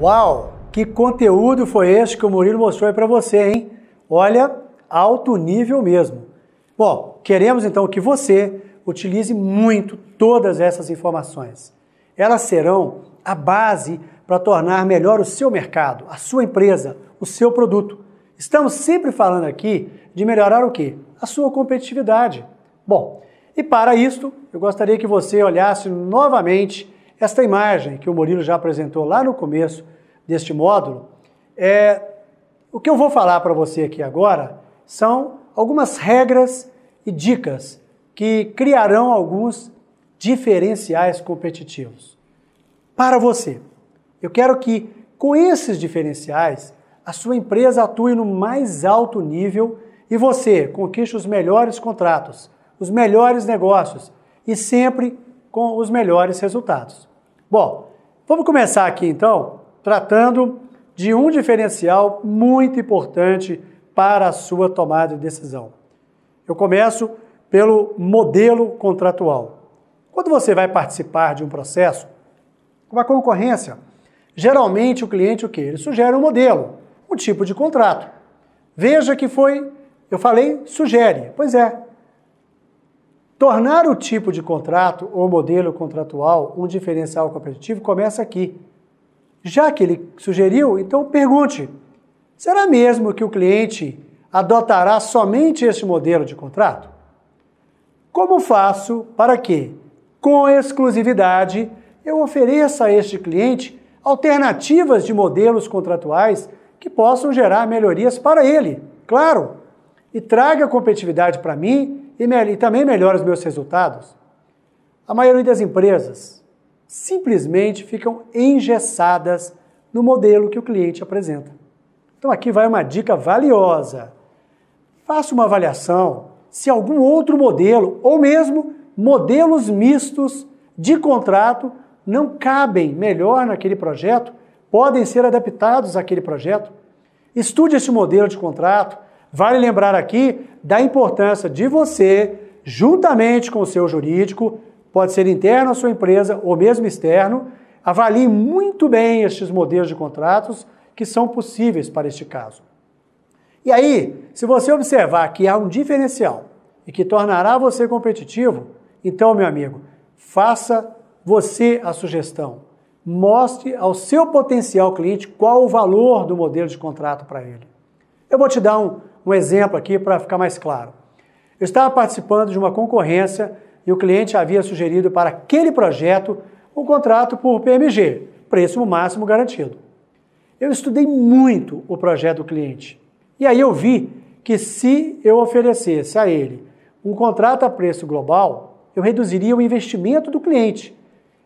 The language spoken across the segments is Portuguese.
Uau! Que conteúdo foi esse que o Murilo mostrou aí para você, hein? Olha, alto nível mesmo. Bom, queremos então que você utilize muito todas essas informações. Elas serão a base para tornar melhor o seu mercado, a sua empresa, o seu produto. Estamos sempre falando aqui de melhorar o quê? A sua competitividade. Bom, e para isso, eu gostaria que você olhasse novamente esta imagem que o Murilo já apresentou lá no começo deste módulo. O que eu vou falar para você aqui agora são algumas regras e dicas que criarão alguns diferenciais competitivos. Para você, eu quero que com esses diferenciais a sua empresa atue no mais alto nível e você conquiste os melhores contratos, os melhores negócios e sempre com os melhores resultados. Bom, vamos começar aqui então tratando de um diferencial muito importante para a sua tomada de decisão. Eu começo pelo modelo contratual. Quando você vai participar de um processo, uma concorrência, geralmente o cliente o quê? Ele sugere um modelo, um tipo de contrato. Veja que eu falei sugere, pois é. Tornar o tipo de contrato ou modelo contratual um diferencial competitivo começa aqui. Já que ele sugeriu, então pergunte, será mesmo que o cliente adotará somente este modelo de contrato? Como faço para que, com exclusividade, eu ofereça a este cliente alternativas de modelos contratuais que possam gerar melhorias para ele, claro, e traga competitividade para mim e também melhore os meus resultados? A maioria das empresas simplesmente ficam engessadas no modelo que o cliente apresenta. Então aqui vai uma dica valiosa. Faça uma avaliação se algum outro modelo ou mesmo modelos mistos de contrato não cabem melhor naquele projeto, podem ser adaptados àquele projeto. Estude esse modelo de contrato. Vale lembrar aqui da importância de você, juntamente com o seu jurídico, pode ser interno à sua empresa ou mesmo externo, avalie muito bem estes modelos de contratos que são possíveis para este caso. E aí, se você observar que há um diferencial e que tornará você competitivo, então, meu amigo, faça você a sugestão. Mostre ao seu potencial cliente qual o valor do modelo de contrato para ele. Eu vou te dar um exemplo aqui para ficar mais claro. Eu estava participando de uma concorrência e o cliente havia sugerido para aquele projeto um contrato por PMG, preço máximo garantido. Eu estudei muito o projeto do cliente e aí eu vi que se eu oferecesse a ele um contrato a preço global, eu reduziria o investimento do cliente.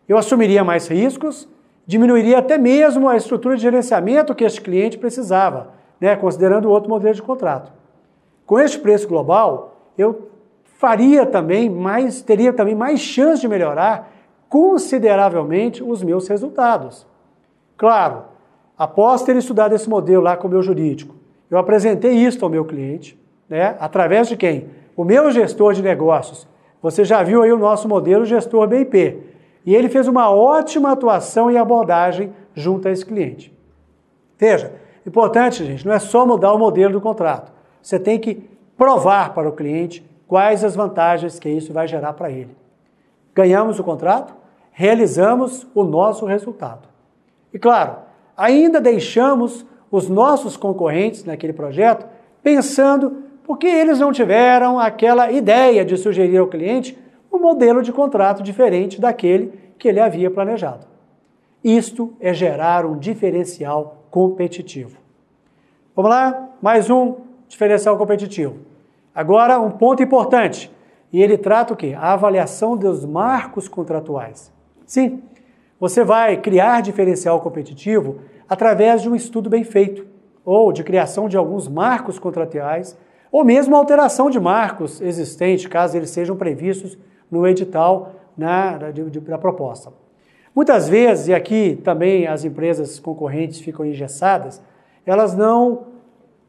Eu assumiria mais riscos, diminuiria até mesmo a estrutura de gerenciamento que este cliente precisava, considerando outro modelo de contrato. Com este preço global, eu teria também mais chance de melhorar consideravelmente os meus resultados. Claro, após ter estudado esse modelo lá com o meu jurídico, eu apresentei isso ao meu cliente, através de quem? O meu gestor de negócios. Você já viu aí o nosso modelo gestor BIP. E ele fez uma ótima atuação e abordagem junto a esse cliente. Veja, importante, gente, não é só mudar o modelo do contrato. Você tem que provar para o cliente quais as vantagens que isso vai gerar para ele. Ganhamos o contrato, realizamos o nosso resultado. E claro, ainda deixamos os nossos concorrentes naquele projeto pensando porque eles não tiveram aquela ideia de sugerir ao cliente um modelo de contrato diferente daquele que ele havia planejado. Isto é gerar um diferencial competitivo. Vamos lá? Mais um diferencial competitivo. Agora, um ponto importante, e ele trata o quê? A avaliação dos marcos contratuais. Sim, você vai criar diferencial competitivo através de um estudo bem feito, ou de criação de alguns marcos contratuais, ou mesmo alteração de marcos existentes, caso eles sejam previstos no edital da proposta. Muitas vezes, e aqui também as empresas concorrentes ficam engessadas, elas não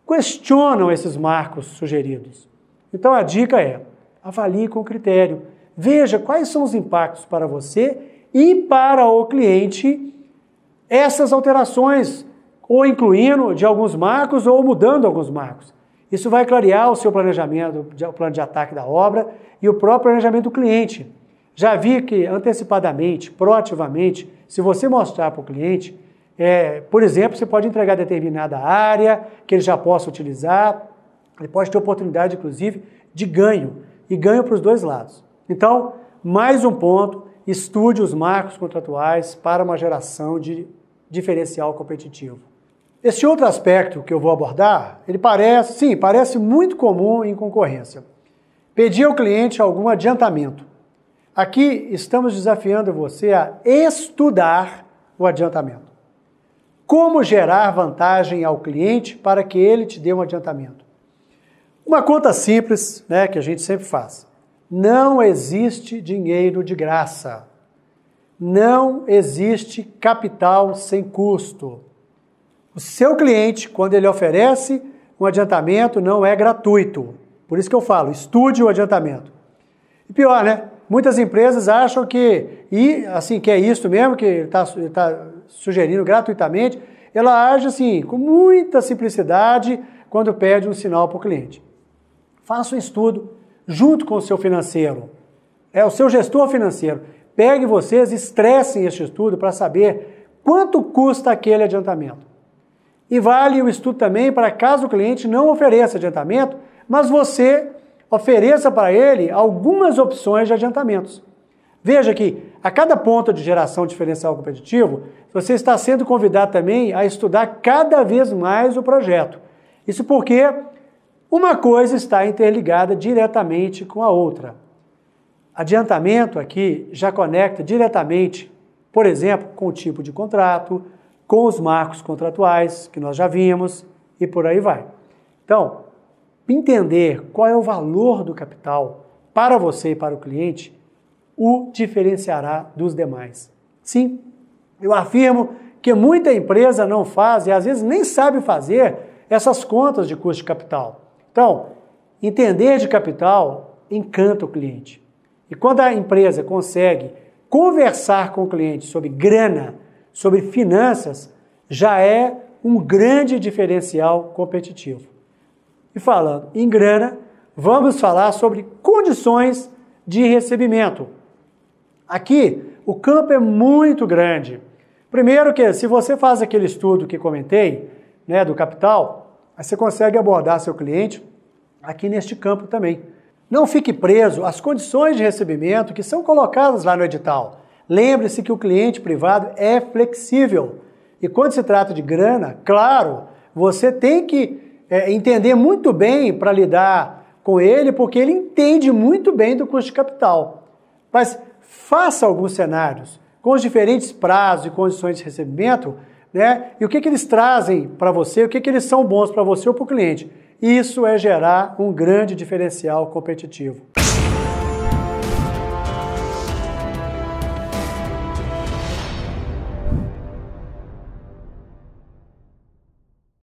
questionam esses marcos sugeridos. Então a dica é, avalie com critério, veja quais são os impactos para você e para o cliente essas alterações, ou incluindo de alguns marcos ou mudando alguns marcos. Isso vai clarear o seu planejamento, o plano de ataque da obra e o próprio planejamento do cliente. Já vi que antecipadamente, proativamente, se você mostrar para o cliente, por exemplo, você pode entregar determinada área que ele já possa utilizar, ele pode ter oportunidade, inclusive, de ganho, e ganho para os dois lados. Então, mais um ponto, estude os marcos contratuais para uma geração de diferencial competitivo. Esse outro aspecto que eu vou abordar, ele parece muito comum em concorrência. Pedir ao cliente algum adiantamento. Aqui estamos desafiando você a estudar o adiantamento. Como gerar vantagem ao cliente para que ele te dê um adiantamento? Uma conta simples, que a gente sempre faz. Não existe dinheiro de graça. Não existe capital sem custo. O seu cliente, quando ele oferece um adiantamento, não é gratuito. Por isso que eu falo, estude o adiantamento. E pior, muitas empresas acham que é isso mesmo, que ele está sugerindo gratuitamente. Ela age assim, com muita simplicidade, quando pede um sinal para o cliente. Faça um estudo junto com o seu financeiro, o seu gestor financeiro. Pegue vocês, estressem este estudo para saber quanto custa aquele adiantamento. E vale o estudo também para caso o cliente não ofereça adiantamento, mas você ofereça para ele algumas opções de adiantamentos. Veja que a cada ponto de geração diferencial competitivo, você está sendo convidado também a estudar cada vez mais o projeto. Isso porque uma coisa está interligada diretamente com a outra. Adiantamento aqui já conecta diretamente, por exemplo, com o tipo de contrato, com os marcos contratuais, que nós já vimos, e por aí vai. Então, entender qual é o valor do capital para você e para o cliente, o diferenciará dos demais. Sim, eu afirmo que muita empresa não faz e às vezes nem sabe fazer essas contas de custo de capital. Então, entender de capital encanta o cliente. E quando a empresa consegue conversar com o cliente sobre grana, sobre finanças, já é um grande diferencial competitivo. E falando em grana, vamos falar sobre condições de recebimento. Aqui, o campo é muito grande. Primeiro que, se você faz aquele estudo que comentei, do capital, aí você consegue abordar seu cliente aqui neste campo também. Não fique preso às condições de recebimento que são colocadas lá no edital. Lembre-se que o cliente privado é flexível. E quando se trata de grana, claro, você tem que entender muito bem para lidar com ele, porque ele entende muito bem do custo de capital. Mas faça alguns cenários com os diferentes prazos e condições de recebimento, e o que eles trazem para você, o que eles são bons para você ou para o cliente. Isso é gerar um grande diferencial competitivo.